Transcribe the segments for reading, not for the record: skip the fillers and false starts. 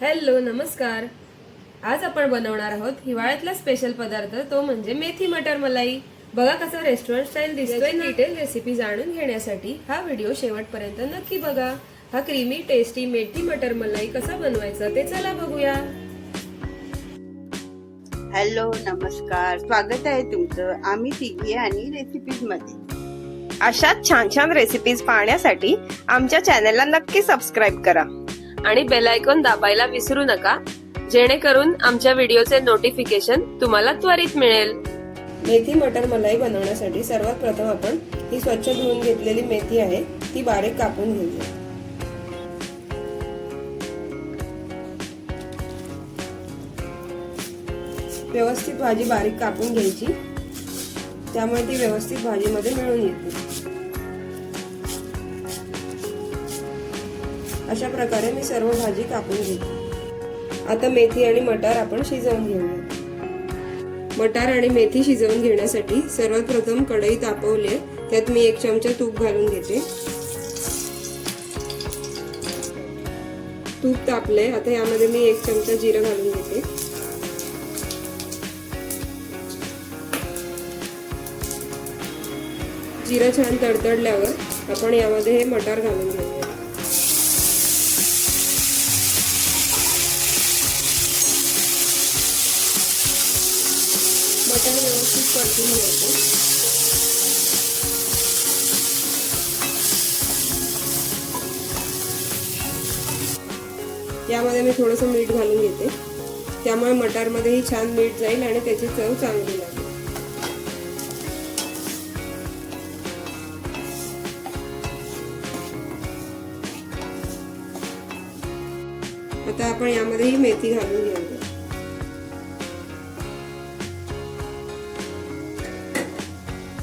Hello नमस्कार। आज आपण बनवणार आहोत हिवाळ्यातला स्पेशल पदार्थ, तो म्हणजे मेथी मटर मलाई। बघा कसं रेस्टॉरंट स्टाईल दिसतोय ना। डिटेल रेसिपी जाणून घेण्यासाठी हा व्हिडिओ शेवटपर्यंत नक्की बघा। हा क्रीमी टेस्टी मेथी मटर मलाई कसा बनवायचा ते चला बघूया। हॅलो नमस्कार, स्वागत आहे तुमचं आम्ही तिघी आणि रेसिपीज मध्ये। अशाच छान छान रेसिपीज पाहण्यासाठी आमच्या चॅनलला नक्की सबस्क्राईब करा आणि बेल आयकॉन दाबायला विसरू नका, जेणेकरून आमच्या व्हिडिओचे नोटिफिकेशन तुम्हाला त्वरित मिळेल। मेथी मटर मलाई बनवण्यासाठी सर्वात प्रथम आपण ही स्वच्छ धुवून घेतलेली मेथी आहे ती बारीक कापून घेऊया। व्यवस्थित भाजी बारीक कापून घ्यायची, त्यामुळे ती व्यवस्थित भाजीमध्ये मिळून येते। अशा प्रकारे मी सर्व भाजी कापून घेते। आता मेथी आणि मटार आपण शिजवून घेऊया। मटार आणि मेथी शिजवून घेण्यासाठी सर्वात प्रथम कढई तापवली, त्यात मी 1 चमचा तूप घालून घेते। तूप तापले, आता यामध्ये मी 1 चमचा जिरं घालून घेते। जिरं छान तडतडल्यावर आपण यामध्ये हे मटार घालून घेऊया। मटार व्यवस्थित परतून घ्यायचं। यामध्ये मी थोडंसं मीठ घालून घेते, त्यामुळे मटारमध्येही छान मीठ जाईल आणि त्याची चव चांगली लागेल। आता आपण यामध्ये ही मेथी घालून घेऊया।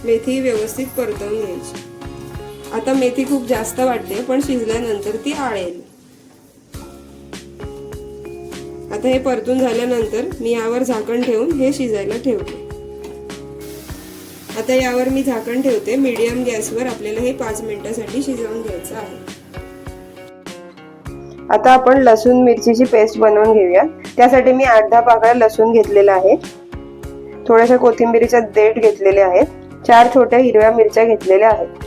मेथी व्यवस्थित परतवून घ्यायची। आता मेथी खूप जास्त वाटते, पण शिजल्यानंतर ती आळेल। आता हे परतून झाल्यानंतर मी यावर झाकण ठेवून हे शिजायला ठेवते। आता यावर मी झाकण ठेवते। मीडियम गॅसवर आपल्याला हे 5 मिनिटांसाठी शिजवून घ्यायचं आहे। आता आपण लसूण मिरचीची पेस्ट बनवून घेऊया। त्यासाठी मी 8-10 पाकळ्या लसूण घेतलेला आहे, थोड्याशा कोथिंबीरीच्या देठ घेतलेले आहेत, 4 छोट्या हिरव्या मिरच्या घेतलेल्या आहेत।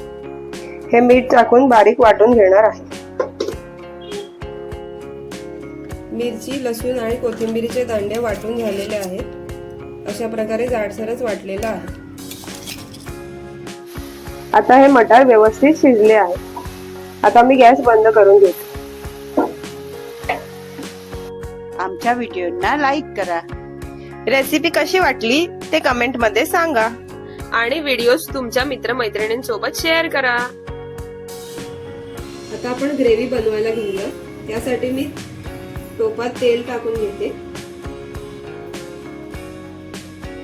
हे मीठ टाकून बारीक वाटून घेणार आहे। मिरची, लसूण आणि कोथिंबीरीचे दांडे वाटून झालेले आहेत। अशा प्रकारे जाडसरच वाटलेला आहे। आता हे मटार व्यवस्थित शिजले आहे। आता मी गॅस बंद करून घेते। आमच्या व्हिडिओना लाईक करा। रेसिपी कशी वाटली ते कमेंट मध्ये सांगा आणि व्हिडिओज तुमच्या मित्रमैत्रिणींसोबत शेअर करा। आता आपण ग्रेव्ही बनवायला घेऊया। त्यासाठी मी टोपात तेल टाकून घेते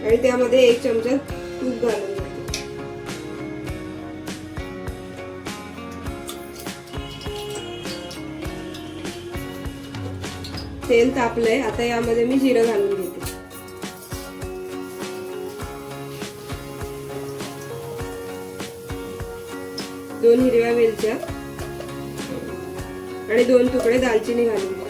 आणि त्यामध्ये 1 चमचा तूप घालून घेते। तेल तापलंय, आता यामध्ये मी जिरं घालून घेते। दोन हिरव्या वेलच्या आणि 2 तुकडे दालचिनी घालून घ्या।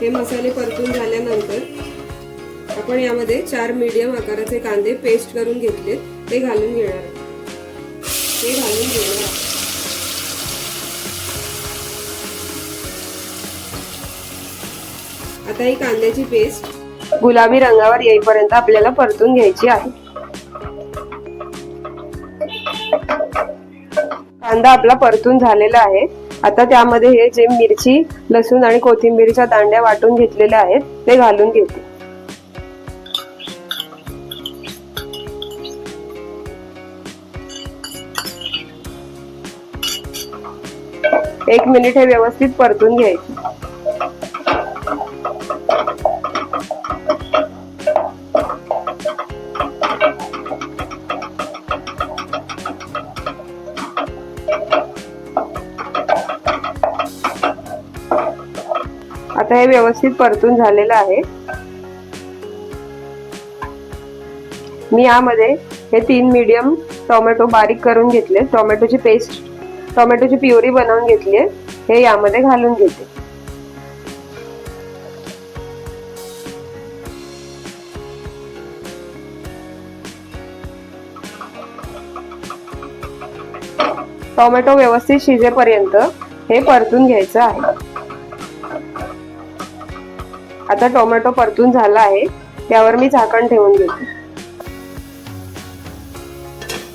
हे मसाले परतून झाल्यानंतर आपण यामध्ये 4 मीडियम आकाराचे कांदे पेस्ट करून घेतले ते घालून घेणार। ते घालून घेणार। आता ही कांद्याची पेस्ट गुलाबी रंगावर येईपर्यंत आपल्याला परतून घ्यायची आहे। कांदा आपला परतून झालेला आहे। आता त्यामध्ये हे जे मिरची, लसूण आणि कोथिंबीरच्या दांड्या वाटून घेतलेल्या आहेत ते घालून घेते। 1 मिनिट हे व्यवस्थित परतून घ्यायचे। आता हे व्यवस्थित परतून झालेलं आहे। मी यामध्ये हे 3 मीडियम टोमॅटो बारीक करून घेतले. टोमॅटोची प्युरी बनवून घेतली आहे, हे यामध्ये घालून घेते. टोमॅटो व्यवस्थित शिजेपर्यंत हे परतून घ्यायचं आहे. आता टोमॅटो परतून झाला आहे, त्यावर मी झाकण ठेवून घेते.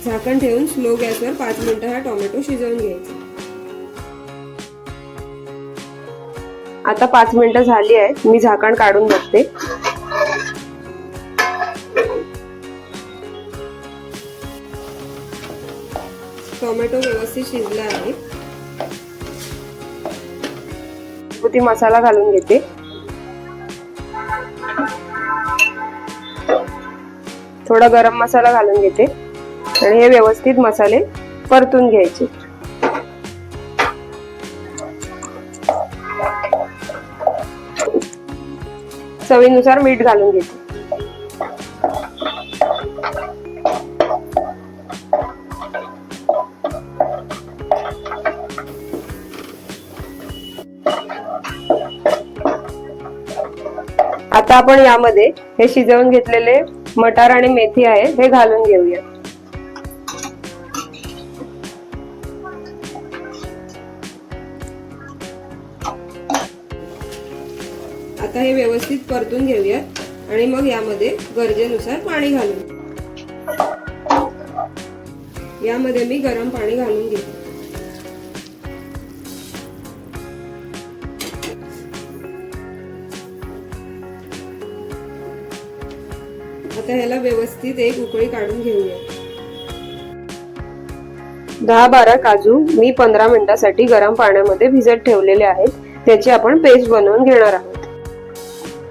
झाकण ठेवून स्लो गॅसवर 5 मिनिटं हा टोमॅटो शिजवून घ्यायचा. आता 5 मिनिटं झाली आहेत, मी झाकण काढून बघते. टोमॅटो व्यवस्थित शिजला आहे. घरगुती मसाला घालून घेते. थोडा गरम मसाला घालून घेते आणि हे व्यवस्थित मसाले परतून घ्यायचे. चवीनुसार मीठ घालून घेते. आता आपण यामध्ये हे शिजवून घेतलेले मटार आणि मेथी आहे हे घालून घेऊया. आता हे व्यवस्थित परतून घेऊयात आणि मग यामध्ये गरजेनुसार पाणी घालू. यामध्ये मी गरम पाणी घालून घेते. आता ह्याला व्यवस्थित एक उकळी काढून घेऊया. 10-12 काजू मी 15 मिनिटांसाठी गरम पाण्यामध्ये भिजत ठेवलेले आहेत. त्याची आपण पेस्ट बनवून घेणार आहोत.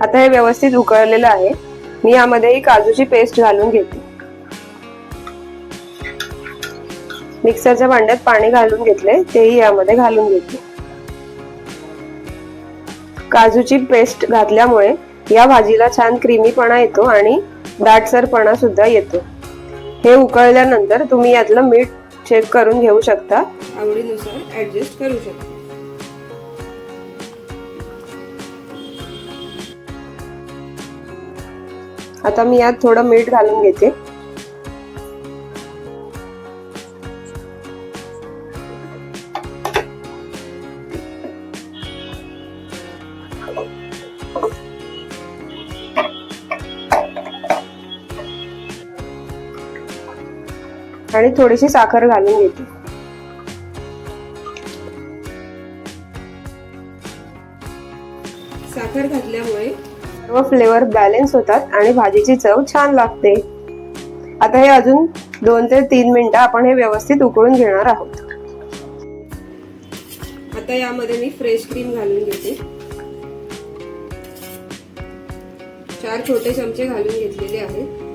आता हे व्यवस्थित उकळलेलं आहे. मी यामध्ये ही काजूची पेस्ट घालून घेते. मिक्सरच्या भांड्यात पाणी घालून घेतले, तेही यामध्ये घालून घेते. काजूची पेस्ट घातल्यामुळे या भाजीला छान क्रीमीपणा येतो आणि दाटसरपणा सुद्धा येतो. हे उकळल्यानंतर तुम्ही यातलं मीठ चेक करून घेऊ शकता. आवडीनुसार ऍडजस्ट करू शकता. आता मी यात थोडं मीठ घालून घेते. आणि थोडीशी साखर घालून घेते. साखर घातल्यामुळे सर्व फ्लेवर बॅलन्स होतात आणि भाजीची चव छान लागते. आता हे अजून 2 ते 3 मिनिटं आपण हे व्यवस्थित उकळून घेणार आहोत. आता यामध्ये मी फ्रेश क्रीम घालून घेते. 4 छोटे चमचे घालून घेतलेले आहेत.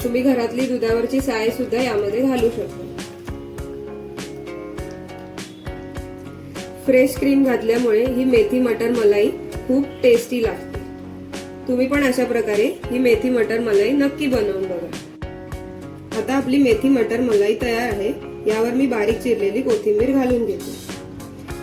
तुम्ही घरातली दुधावरची साय सुद्धा यामध्ये घालू शकता. फ्रेश क्रीम घातल्यामुळे ही मेथी मटर मलाई खूप टेस्टी लागते. तुम्ही पण अशा प्रकारे ही मेथी मटर मलाई नक्की बनवून बघा. आता आपली मेथी मटर मलाई तयार आहे. यावर मी बारीक चिरलेली कोथिंबीर घालून घेते.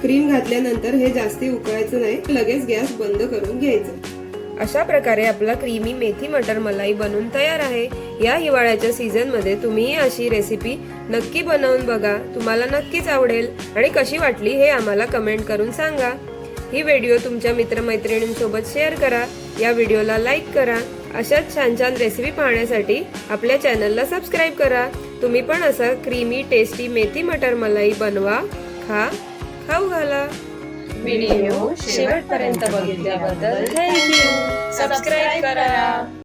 क्रीम घातल्यानंतर हे जास्ती उकळायचं नाही, लगेच गॅस बंद करून घ्यायचं. अशा प्रकारे आपला क्रीमी मेथी मटर मलाई बनून तयार आहे. या हिवाळ्याच्या सीझन मध्ये तुम्ही अशी रेसिपी नक्की बनवून बघा. तुम्हाला नक्कीच आवडेल. आणि कशी वाटली हे आम्हाला कमेंट करून सांगा. ही व्हिडिओ तुमच्या मित्रमैत्रिणींसोबत शेअर करा. या व्हिडिओला लाईक करा. अशाच छान छान रेसिपी पाहण्यासाठी आपल्या चॅनलला सबस्क्राईब करा. तुम्ही पण असा क्रीमी टेस्टी मेथी मटर मलाई बनवा, खा, खाऊ घाला. व्हिडिओ शेवटपर्यंत बघितल्याबद्दल थँक्यू. सबस्क्राईब करा.